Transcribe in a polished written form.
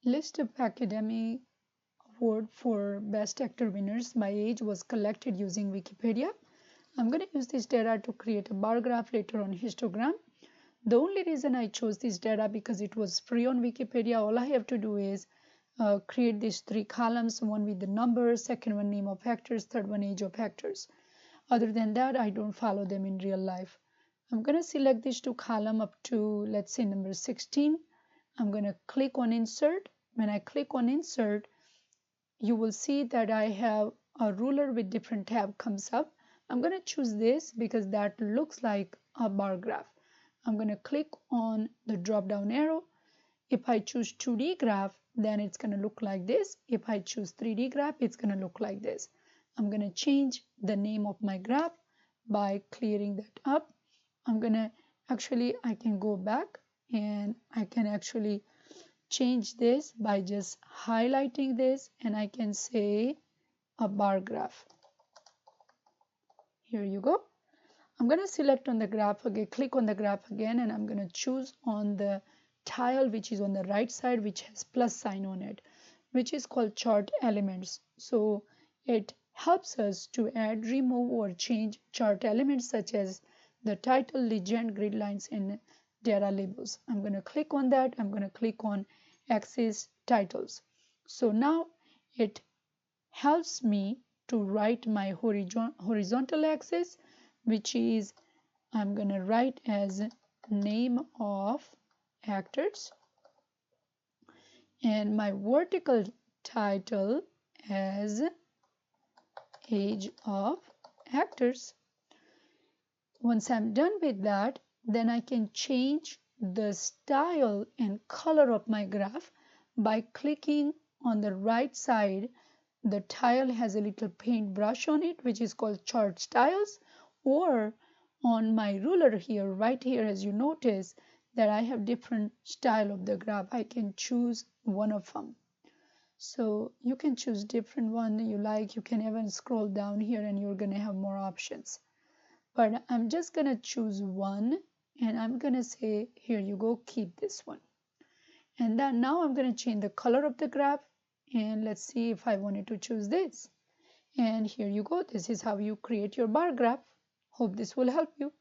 List of Academy Award for Best Actor winners by age was collected using Wikipedia. I'm going to use this data to create a bar graph later on histogram. The only reason I chose this data because it was free on Wikipedia. All I have to do is create these 3 columns, one with the numbers, second one name of actors, third one age of actors. Other than that, I don't follow them in real life. I'm going to select these 2 columns up to, let's say, number 16. I'm going to click on insert. When I click on insert, you will see that I have a ruler with different tab comes up. I'm going to choose this because that looks like a bar graph. I'm going to click on the drop down arrow. If I choose 2D graph, then it's going to look like this. If I choose 3D graph, it's going to look like this. I'm going to change the name of my graph by clearing that up. I'm going to I can go back and I can actually change this by just highlighting this, and I can say a bar graph. Here you go. I'm going to select on the graph again, click on the graph again, and I'm going to choose on the tile which is on the right side, which has plus sign on it, which is called chart elements. So it helps us to add, remove, or change chart elements such as the title, legend, grid lines, and data labels. I'm going to click on that. I'm going to click on axis titles. So now it helps me to write my horizontal axis, which is I'm going to write as name of actors, and my vertical title as age of actors. Once I'm done with that, then I can change the style and color of my graph by clicking on the right side. The tile has a little paintbrush on it, which is called chart styles, or on my ruler here, right here, as you notice that I have different style of the graph. I can choose one of them. So you can choose different one you like. You can even scroll down here and you're going to have more options. But I'm just going to choose one, and I'm going to say, here you go, keep this one. And then now I'm going to change the color of the graph, and let's see if I wanted to choose this. And here you go. This is how you create your bar graph. Hope this will help you.